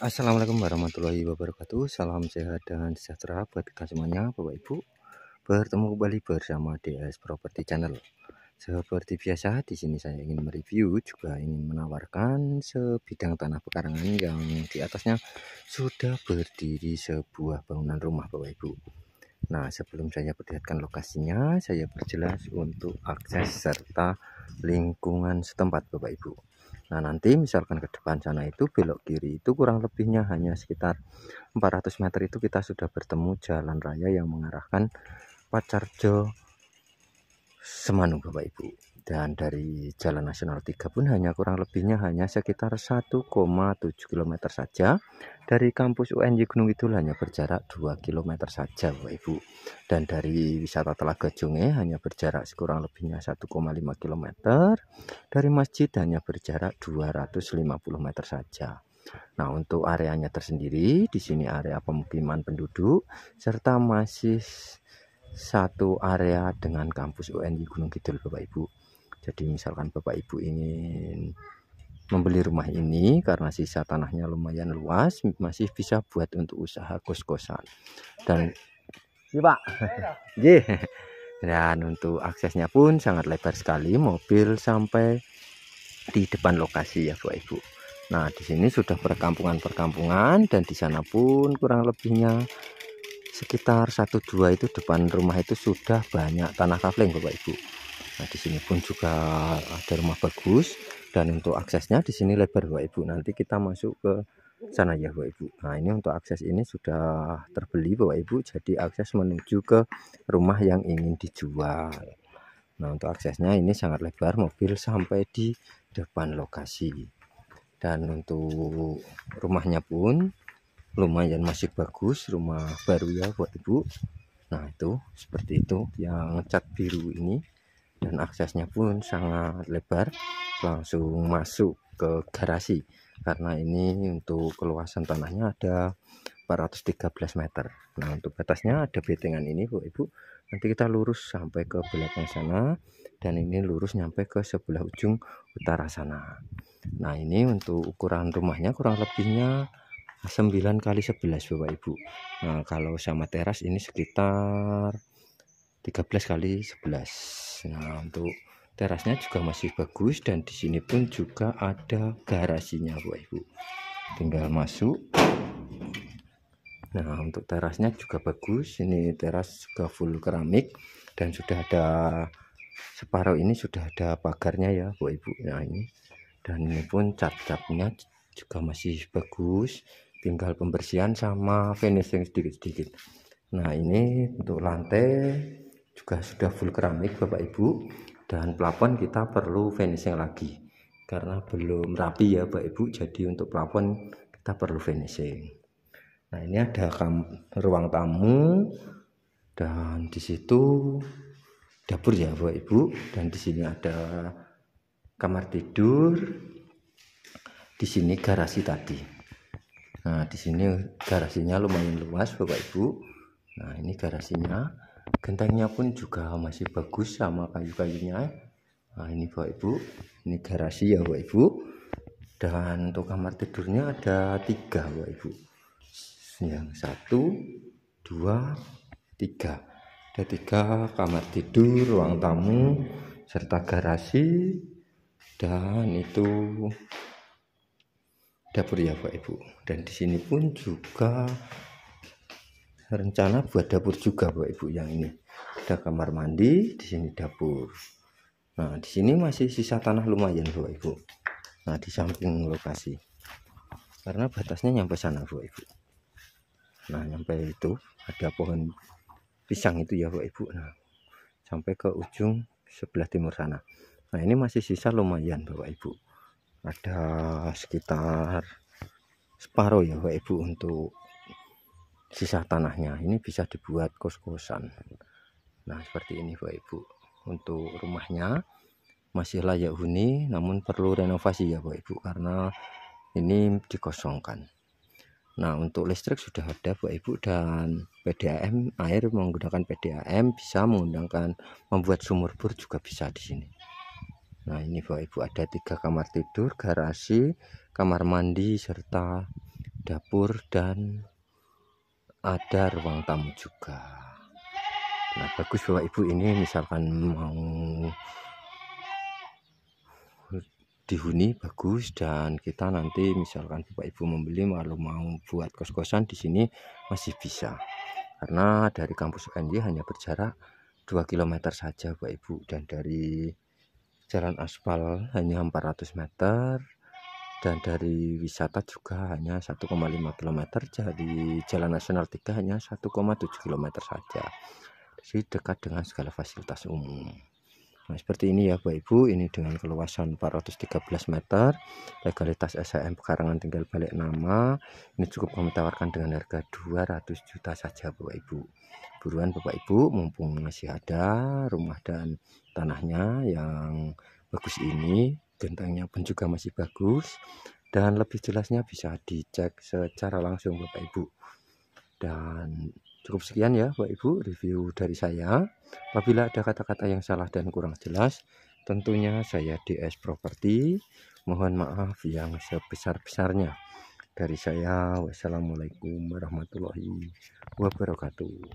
Assalamualaikum warahmatullahi wabarakatuh. Salam sehat dan sejahtera buat kita semuanya, Bapak Ibu. Bertemu kembali bersama DS Property Channel. Seperti biasa, di sini saya ingin mereview, juga ingin menawarkan sebidang tanah pekarangan yang di atasnya sudah berdiri sebuah bangunan rumah, Bapak Ibu. Nah, sebelum saya perlihatkan lokasinya, saya perjelas untuk akses serta lingkungan setempat, Bapak Ibu. Nah, nanti misalkan ke depan sana itu belok kiri itu kurang lebihnya hanya sekitar 400 meter itu kita sudah bertemu jalan raya yang mengarahkan Pacarjo Semanu, Bapak Ibu. Dan dari Jalan Nasional 3 pun hanya kurang lebihnya hanya sekitar 1,7 km saja. Dari kampus UNY Gunung Kidul hanya berjarak 2 km saja, Bapak Ibu. Dan dari wisata Telaga Junge hanya berjarak kurang lebihnya 1,5 km. Dari masjid hanya berjarak 250 meter saja. Nah, untuk areanya tersendiri di sini area pemukiman penduduk serta masih satu area dengan kampus UNY Gunung Kidul, Bapak Ibu. Jadi misalkan Bapak Ibu ingin membeli rumah ini karena sisa tanahnya lumayan luas, masih bisa buat untuk usaha kos-kosan. Dan iya, Pak. Dan untuk aksesnya pun sangat lebar sekali, mobil sampai di depan lokasi ya, Bapak Ibu. Nah, di sini sudah perkampungan-perkampungan dan di sana pun kurang lebihnya sekitar 1-2 itu depan rumah itu sudah banyak tanah kafling, Bapak Ibu. Nah, di sini pun juga ada rumah bagus dan untuk aksesnya di sini lebar, Bapak Ibu. Nanti kita masuk ke sana ya, Bapak Ibu. Nah, ini untuk akses ini sudah terbeli, Bapak Ibu. Jadi akses menuju ke rumah yang ingin dijual. Nah, untuk aksesnya ini sangat lebar, mobil sampai di depan lokasi. Dan untuk rumahnya pun lumayan masih bagus, rumah baru ya, Bapak Ibu. Nah, itu seperti itu yang cat biru ini. Dan aksesnya pun sangat lebar, langsung masuk ke garasi karena ini untuk keluasan tanahnya ada 413 meter. Nah, untuk batasnya ada betengan ini, Bapak Ibu. Nanti kita lurus sampai ke belakang sana dan ini lurus nyampe ke sebelah ujung utara sana. Nah, ini untuk ukuran rumahnya kurang lebihnya 9 kali 11, Bapak Ibu. Nah, kalau sama teras ini sekitar 13 kali 11. Nah, untuk terasnya juga masih bagus dan di sini pun juga ada garasinya, Bapak Ibu. Tinggal masuk. Nah, untuk terasnya juga bagus. Ini teras juga full keramik dan sudah ada separuh ini sudah ada pagarnya ya, Bapak Ibu. Nah, ini dan ini pun cat-catnya juga masih bagus. Tinggal pembersihan sama finishing sedikit-sedikit. Nah, ini untuk lantai juga sudah full keramik, Bapak Ibu, dan plafon kita perlu finishing lagi karena belum rapi ya, Bapak Ibu. Jadi untuk plafon kita perlu finishing. Nah, ini ada ruang tamu dan di situ dapur ya, Bapak Ibu, dan di sini ada kamar tidur. Di sini garasi tadi. Nah, di sini garasinya lumayan luas, Bapak Ibu. Nah, ini garasinya. Gentengnya pun juga masih bagus sama kayu-kayunya. Nah, ini Bapak Ibu, ini garasi ya, Bapak Ibu. Dan untuk kamar tidurnya ada 3, Bapak Ibu. Yang 1, 2, 3. Ada 3 kamar tidur, ruang tamu, serta garasi. Dan itu dapur ya, Bapak Ibu. Dan di sini pun juga rencana buat dapur juga, Bapak Ibu. Yang ini ada kamar mandi, di sini dapur. Nah, di sini masih sisa tanah lumayan, Bapak Ibu. Nah, di samping lokasi karena batasnya nyampe sana, Bapak Ibu. Nah, nyampe itu ada pohon pisang itu ya, Bapak Ibu. Nah, sampai ke ujung sebelah timur sana. Nah, ini masih sisa lumayan, Bapak Ibu. Ada sekitar separuh ya, Bapak Ibu, untuk sisa tanahnya. Ini bisa dibuat kos-kosan. Nah, seperti ini, Bapak Ibu. Untuk rumahnya masih layak huni, namun perlu renovasi ya, Bapak Ibu, karena ini dikosongkan. Nah, untuk listrik sudah ada, Bapak Ibu, dan PDAM air menggunakan PDAM, bisa menggunakan membuat sumur bor juga bisa di sini. Nah, ini Bapak Ibu ada 3 kamar tidur, garasi, kamar mandi serta dapur, dan ada ruang tamu juga. Nah, bagus Bapak Ibu, ini misalkan mau dihuni bagus, dan kita nanti misalkan Bapak Ibu membeli kalau mau buat kos-kosan di sini masih bisa. Karena dari kampus UNY hanya berjarak 2 km saja Bapak Ibu, dan dari jalan aspal hanya 400 meter, dan dari wisata juga hanya 1,5 km, dari Jalan Nasional 3 hanya 1,7 km saja. Jadi dekat dengan segala fasilitas umum. Nah, seperti ini ya Bapak Ibu, ini dengan keluasan 413 meter, legalitas SHM pekarangan tinggal balik nama. Ini cukup kami tawarkan dengan harga 200 juta saja Bapak Ibu. Buruan Bapak Ibu, mumpung masih ada rumah dan tanahnya yang bagus ini, gentengnya pun juga masih bagus, dan lebih jelasnya bisa dicek secara langsung Bapak Ibu. Dan cukup sekian ya Bapak Ibu review dari saya. Apabila ada kata-kata yang salah dan kurang jelas, tentunya saya DS Property mohon maaf yang sebesar-besarnya. Dari saya, wassalamualaikum warahmatullahi wabarakatuh.